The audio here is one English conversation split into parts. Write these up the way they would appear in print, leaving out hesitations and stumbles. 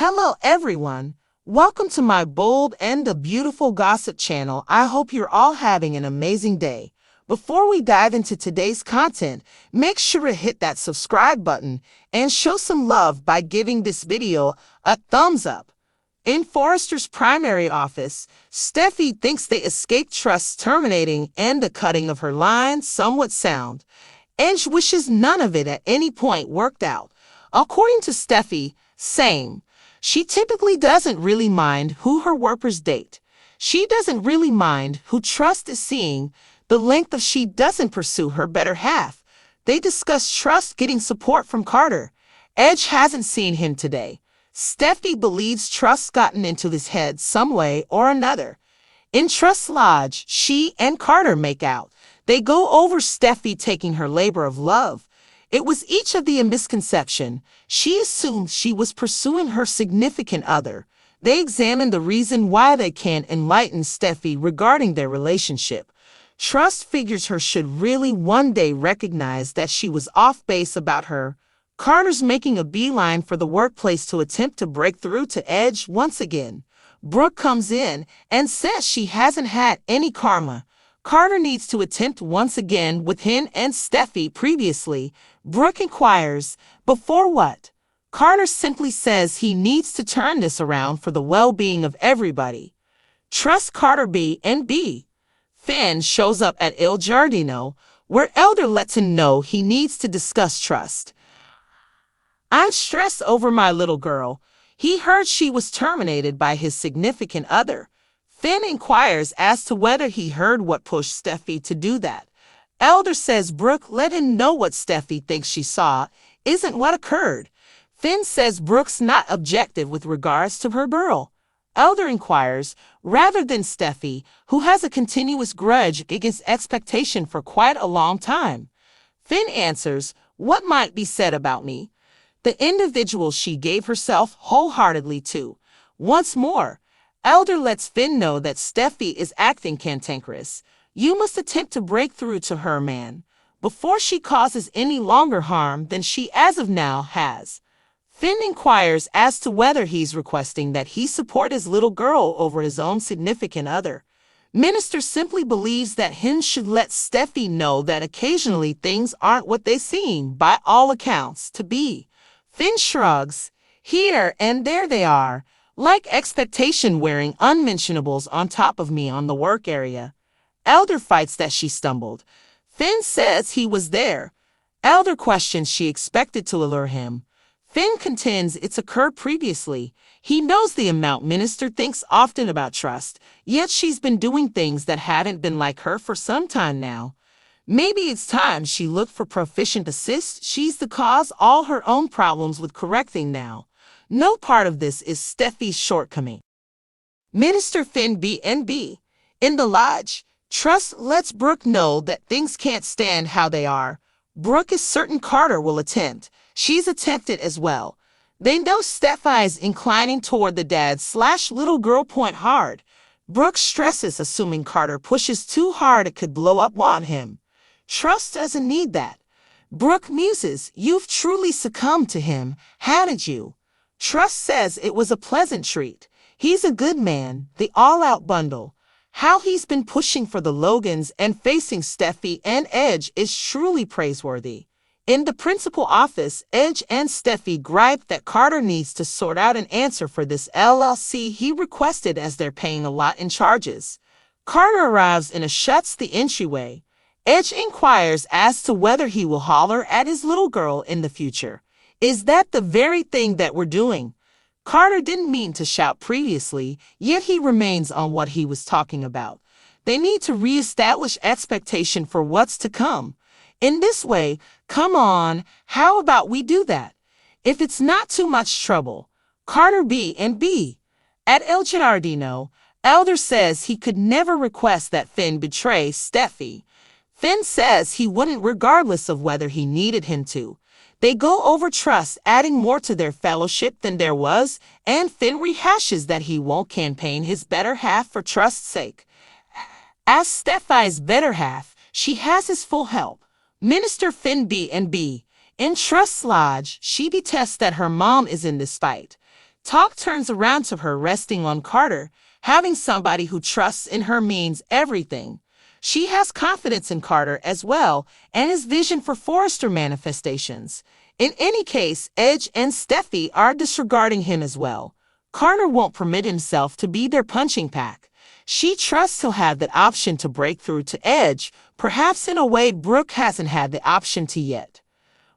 Hello everyone. Welcome to my bold and the beautiful gossip channel. I hope you're all having an amazing day. Before we dive into today's content, make sure to hit that subscribe button and show some love by giving this video a thumbs up. In Forrester's primary office, Steffi thinks they escaped trust terminating and the cutting of her line somewhat sound. Edge wishes none of it at any point worked out. According to Steffi, same. She typically doesn't really mind who her workers date. She doesn't really mind who Trust is seeing, the length of she doesn't pursue her better half. They discuss Trust getting support from Carter. Edge hasn't seen him today. Steffi believes Trust's gotten into his head some way or another. In Trust's lodge, she and Carter make out. They go over Steffi taking her labor of love. It was each of the misconception. She assumed she was pursuing her significant other. They examined the reason why they can't enlighten Steffi regarding their relationship. Trust figures her should really one day recognize that she was off base about her. Carter's making a beeline for the workplace to attempt to break through to Edge once again. Brooke comes in and says she hasn't had any karma. Carter needs to attempt once again with him and Steffi previously. Brooke inquires, before what? Carter simply says he needs to turn this around for the well-being of everybody. Trust Carter B and B. Finn shows up at Il Giardino, where Elder lets him know he needs to discuss Trust. I'm stressed over my little girl. He heard she was terminated by his significant other. Finn inquires as to whether he heard what pushed Steffi to do that. Elder says Brooke let him know what Steffi thinks she saw isn't what occurred. Finn says Brooke's not objective with regards to her girl. Elder inquires, rather than Steffi, who has a continuous grudge against expectation for quite a long time. Finn answers, what might be said about me? The individual she gave herself wholeheartedly to. Once more, Elder lets Finn know that Steffi is acting cantankerous. You must attempt to break through to her, man, before she causes any longer harm than she as of now has. Finn inquires as to whether he's requesting that he support his little girl over his own significant other. Minister simply believes that him should let Steffi know that occasionally things aren't what they seem, by all accounts, to be. Finn shrugs. Here and there they are. Like expectation wearing unmentionables on top of me on the work area. Elder fights that she stumbled. Finn says he was there. Elder questions she expected to allure him. Finn contends it's occurred previously. He knows the amount Minister thinks often about Trust, yet she's been doing things that haven't been like her for some time now. Maybe it's time she looked for proficient assist. She's the cause all her own problems with correcting now. No part of this is Steffi's shortcoming. Minister Finn B and B. In the lodge, Trust lets Brooke know that things can't stand how they are. Brooke is certain Carter will attempt. She's attempted as well. They know Steffi is inclining toward the dad/little girl point hard. Brooke stresses assuming Carter pushes too hard it could blow up on him. Trust doesn't need that. Brooke muses, you've truly succumbed to him, haven't you? Trust says it was a pleasant treat. He's a good man, the all-out bundle. How he's been pushing for the Logans and facing Steffi and Edge is truly praiseworthy. In the principal office, Edge and Steffi gripe that Carter needs to sort out an answer for this LLC he requested as they're paying a lot in charges. Carter arrives and shuts the entryway. Edge inquires as to whether he will holler at his little girl in the future. Is that the very thing that we're doing? Carter didn't mean to shout previously, yet he remains on what he was talking about. They need to reestablish expectation for what's to come. In this way, come on, how about we do that? If it's not too much trouble. Carter B and B. At Il Giardino, Elder says he could never request that Finn betray Steffi. Finn says he wouldn't regardless of whether he needed him to. They go over Trust, adding more to their fellowship than there was, and Finn rehashes that he won't campaign his better half for Trust's sake. As Steffi's better half, she has his full help. Minister Finn B and B. In Trust's lodge, she detests that her mom is in this fight. Talk turns around to her resting on Carter. Having somebody who trusts in her means everything. She has confidence in Carter as well and his vision for Forrester manifestations. In any case, Edge and Steffi are disregarding him as well. Carter won't permit himself to be their punching pack. She trusts he'll have that option to break through to Edge, perhaps in a way Brooke hasn't had the option to yet.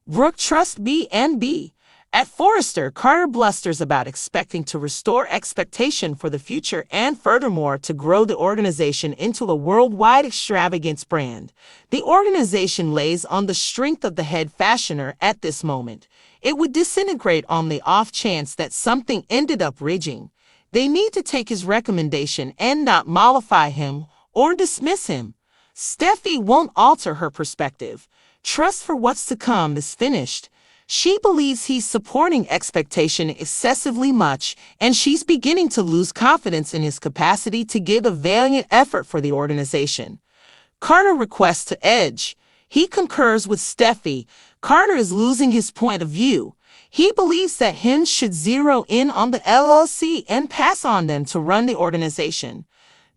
Brooke trusts B&B. At Forrester, Carter blusters about expecting to restore expectation for the future and furthermore to grow the organization into a worldwide extravagance brand. The organization lays on the strength of the head fashioner at this moment. It would disintegrate on the off chance that something ended up ridging. They need to take his recommendation and not mollify him or dismiss him. Steffi won't alter her perspective. Trust for what's to come is finished. She believes he's supporting expectation excessively much, and she's beginning to lose confidence in his capacity to give a valiant effort for the organization. Carter requests to Edge. He concurs with Steffi. Carter is losing his point of view. He believes that Hinge should zero in on the LLC and pass on them to run the organization.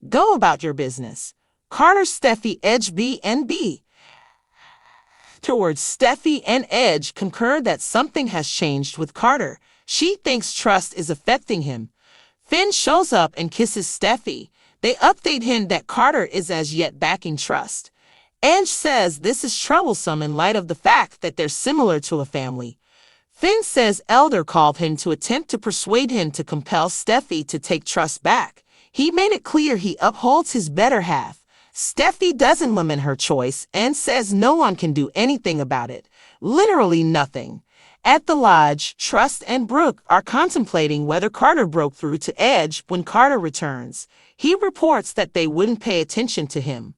Go about your business. Carter, Steffi, Edge, B&B. Towards Steffi and Edge concur that something has changed with Carter. She thinks trust is affecting him. Finn shows up and kisses Steffi. They update him that Carter is as yet backing trust. Edge says this is troublesome in light of the fact that they're similar to a family. Finn says Elder called him to attempt to persuade him to compel Steffi to take trust back. He made it clear he upholds his better half. Steffi doesn't limit her choice and says no one can do anything about it. Literally nothing. At the lodge, Trust and Brooke are contemplating whether Carter broke through to Edge when Carter returns. He reports that they wouldn't pay attention to him.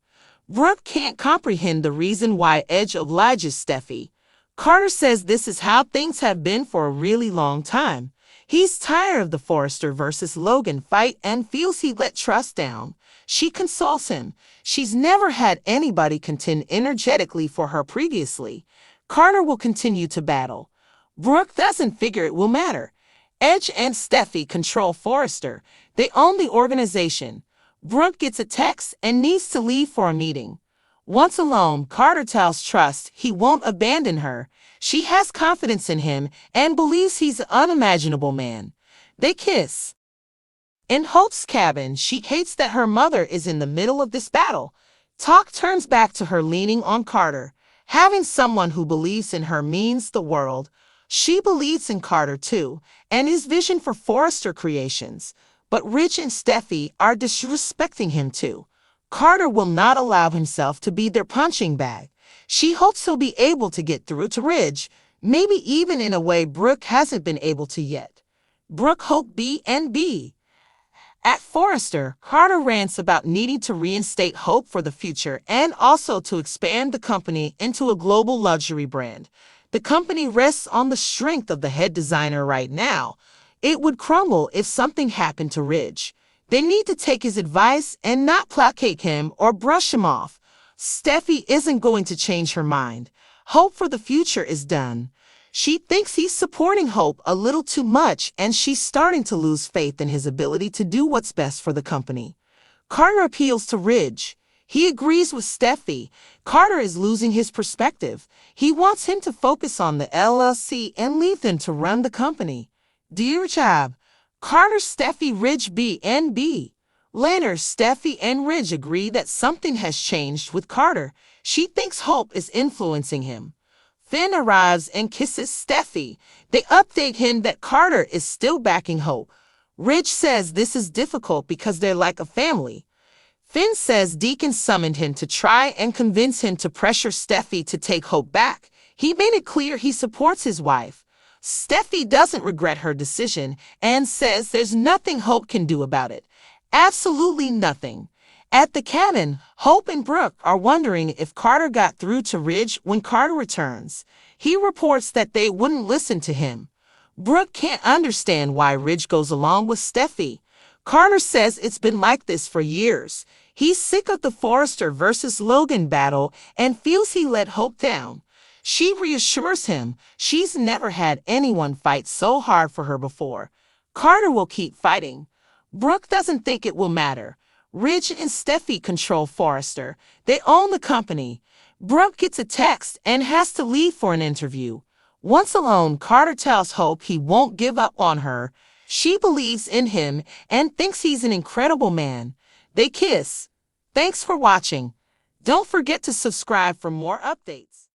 Brooke can't comprehend the reason why Edge obliges Steffi. Carter says this is how things have been for a really long time. He's tired of the Forrester versus Logan fight and feels he let Trust down. She consoles him. She's never had anybody contend energetically for her previously. Carter will continue to battle. Brooke doesn't figure it will matter. Edge and Steffi control Forrester. They own the organization. Brooke gets a text and needs to leave for a meeting. Once alone, Carter tells Trust he won't abandon her. She has confidence in him and believes he's an unimaginable man. They kiss. In Hope's cabin, she hates that her mother is in the middle of this battle. Talk turns back to her leaning on Carter. Having someone who believes in her means the world. She believes in Carter too, and his vision for Forrester creations. But Rich and Steffi are disrespecting him too. Carter will not allow himself to be their punching bag. She hopes he'll be able to get through to Ridge, maybe even in a way Brooke hasn't been able to yet. Brooke Hope B&B. At Forrester, Carter rants about needing to reinstate hope for the future and also to expand the company into a global luxury brand. The company rests on the strength of the head designer right now. It would crumble if something happened to Ridge. They need to take his advice and not placate him or brush him off. Steffi isn't going to change her mind. Hope for the future is done. She thinks he's supporting Hope a little too much, and she's starting to lose faith in his ability to do what's best for the company. Carter appeals to Ridge. He agrees with Steffi. Carter is losing his perspective. He wants him to focus on the LLC and leave them to run the company. Dear job. Carter, Steffi, Ridge, B&B. Later, Steffi and Ridge agree that something has changed with Carter. She thinks Hope is influencing him. Finn arrives and kisses Steffi. They update him that Carter is still backing Hope. Ridge says this is difficult because they're like a family. Finn says Deacon summoned him to try and convince him to pressure Steffi to take Hope back. He made it clear he supports his wife. Steffi doesn't regret her decision and says there's nothing Hope can do about it. Absolutely nothing. At the cabin, Hope and Brooke are wondering if Carter got through to Ridge when Carter returns. He reports that they wouldn't listen to him. Brooke can't understand why Ridge goes along with Steffi. Carter says it's been like this for years. He's sick of the Forrester versus Logan battle and feels he let Hope down. She reassures him she's never had anyone fight so hard for her before. Carter will keep fighting. Brooke doesn't think it will matter. Ridge and Steffi control Forrester. They own the company. Brooke gets a text and has to leave for an interview. Once alone, Carter tells Hope he won't give up on her. She believes in him and thinks he's an incredible man. They kiss. Thanks for watching. Don't forget to subscribe for more updates.